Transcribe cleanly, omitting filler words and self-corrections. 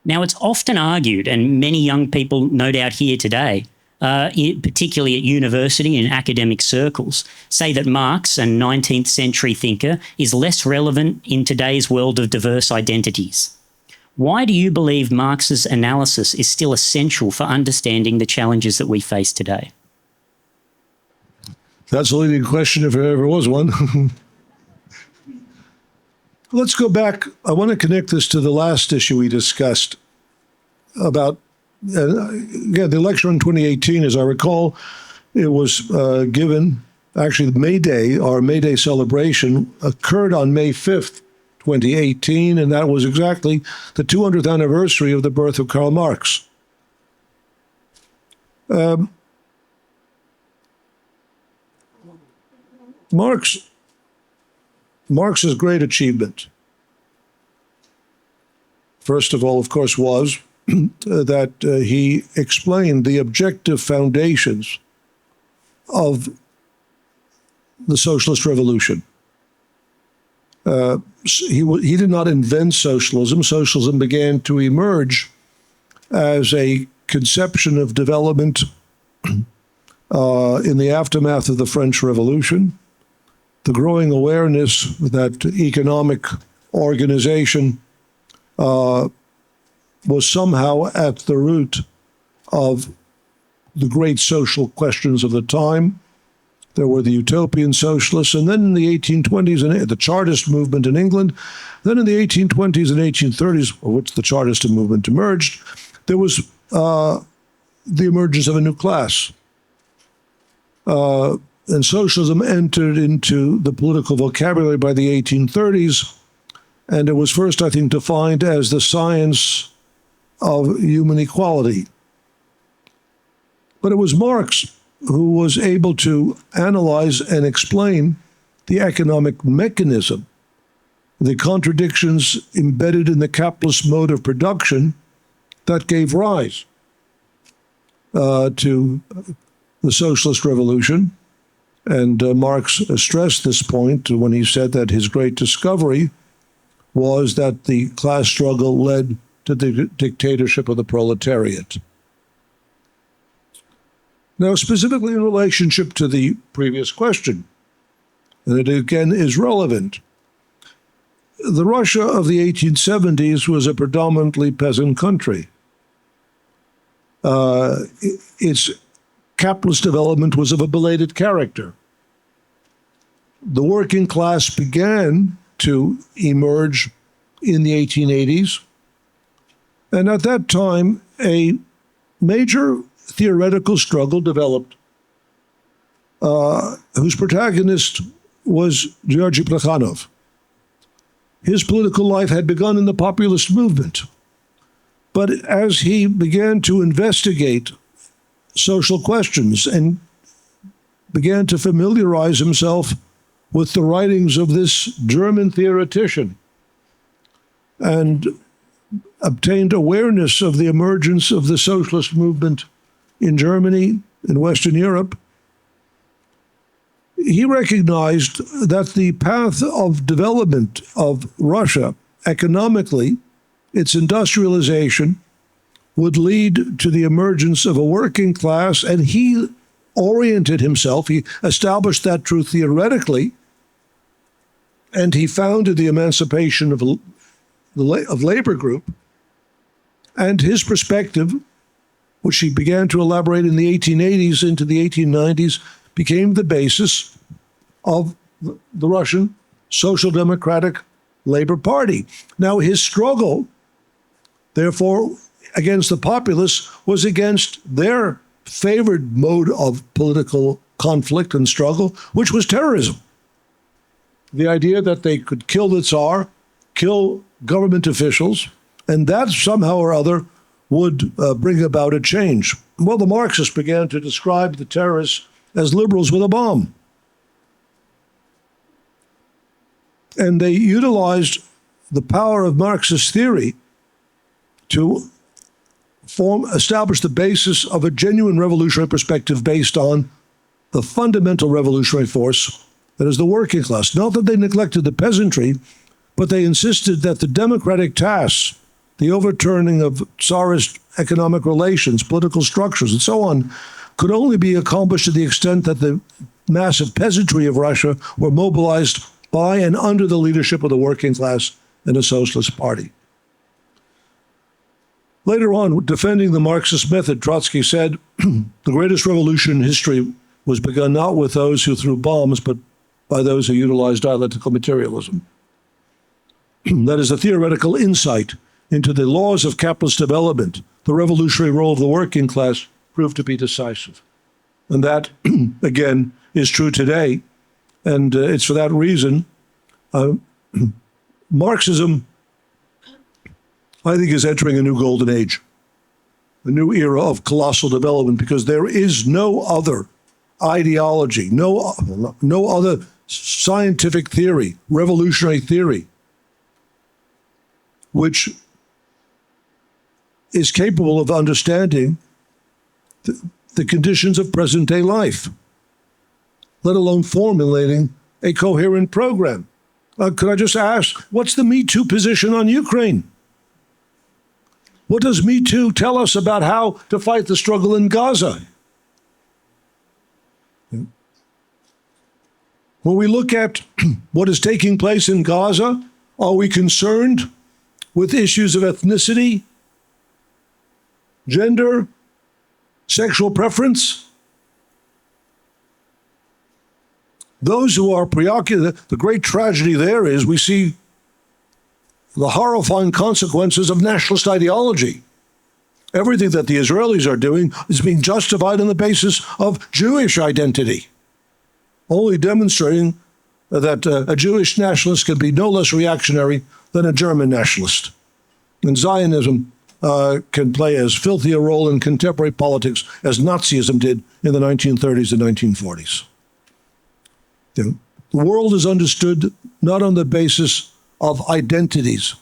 Now, it's often argued, and many young people no doubt here today, particularly at university and academic circles, say that Marx, a 19th century thinker, is less relevant in today's world of diverse identities. Why do you believe Marx's analysis is still essential for understanding the challenges that we face today? That's a leading question if there ever was one. Let's go back. I want to connect this to the last issue we discussed about, again, the election in 2018, as I recall, it was given, actually May Day, our May Day celebration occurred on May 5th, 2018, and that was exactly the 200th anniversary of the birth of Karl Marx. Marx's great achievement, first of all, of course, was that he explained the objective foundations of the socialist revolution. He did not invent socialism. Socialism began to emerge as a conception of development in the aftermath of the French Revolution. The growing awareness that economic organization was somehow at the root of the great social questions of the time. There were the utopian socialists, and then in the 1820s, and the Chartist movement in England, then in the 1820s and 1830s, of which the Chartist movement emerged, there was the emergence of a new class. And socialism entered into the political vocabulary by the 1830s, and it was first, I think, defined as the science of human equality. But it was Marx who was able to analyze and explain the economic mechanism, the contradictions embedded in the capitalist mode of production that gave rise to the socialist revolution. And Marx stressed this point when he said that his great discovery was that the class struggle led to the dictatorship of the proletariat. Now, specifically in relationship to the previous question, and it again is relevant, the Russia of the 1870s was a predominantly peasant country. Its capitalist development was of a belated character. The working class began to emerge in the 1880s, and at that time, a major theoretical struggle developed, whose protagonist was Georgy Plekhanov. His political life had begun in the populist movement, but as he began to investigate social questions and began to familiarize himself with the writings of this German theoretician and obtained awareness of the emergence of the socialist movement in Germany, in Western Europe, he recognized that the path of development of Russia economically, its industrialization, would lead to the emergence of a working class, and he oriented himself, he established that truth theoretically, and he founded the Emancipation of Labor Group, and his perspective, which he began to elaborate in the 1880s into the 1890s, became the basis of the Russian Social Democratic Labor Party. Now, his struggle, therefore, against the populists was against their favored mode of political conflict and struggle, which was terrorism. The idea that they could kill the Tsar, kill government officials, and that somehow or other would bring about a change. Well, the Marxists began to describe the terrorists as liberals with a bomb. And they utilized the power of Marxist theory to establish the basis of a genuine revolutionary perspective based on the fundamental revolutionary force that is the working class. Not that they neglected the peasantry, but they insisted that the democratic tasks the overturning of Tsarist economic relations, political structures, and so on, could only be accomplished to the extent that the massive peasantry of Russia were mobilized by and under the leadership of the working class and the Socialist Party. Later on, defending the Marxist method, Trotsky said, the greatest revolution in history was begun not with those who threw bombs, but by those who utilized dialectical materialism. That is a theoretical insight into the laws of capitalist development. The revolutionary role of the working class proved to be decisive. And that, again, is true today. And it's for that reason Marxism, I think, is entering a new golden age, a new era of colossal development, because there is no other ideology, no other scientific theory, revolutionary theory, which is capable of understanding the conditions of present-day life, let alone formulating a coherent program. Could I just ask, what's the Me Too position on Ukraine? What does Me Too tell us about how to fight the struggle in Gaza? When we look at what is taking place in Gaza, are we concerned with issues of ethnicity, gender, sexual preference? Those who are preoccupied, the great tragedy there is we see the horrifying consequences of nationalist ideology. Everything that the Israelis are doing is being justified on the basis of Jewish identity, only demonstrating that a Jewish nationalist can be no less reactionary than a German nationalist. And Zionism can play as filthy a role in contemporary politics as Nazism did in the 1930s and 1940s. The world is understood not on the basis of identities,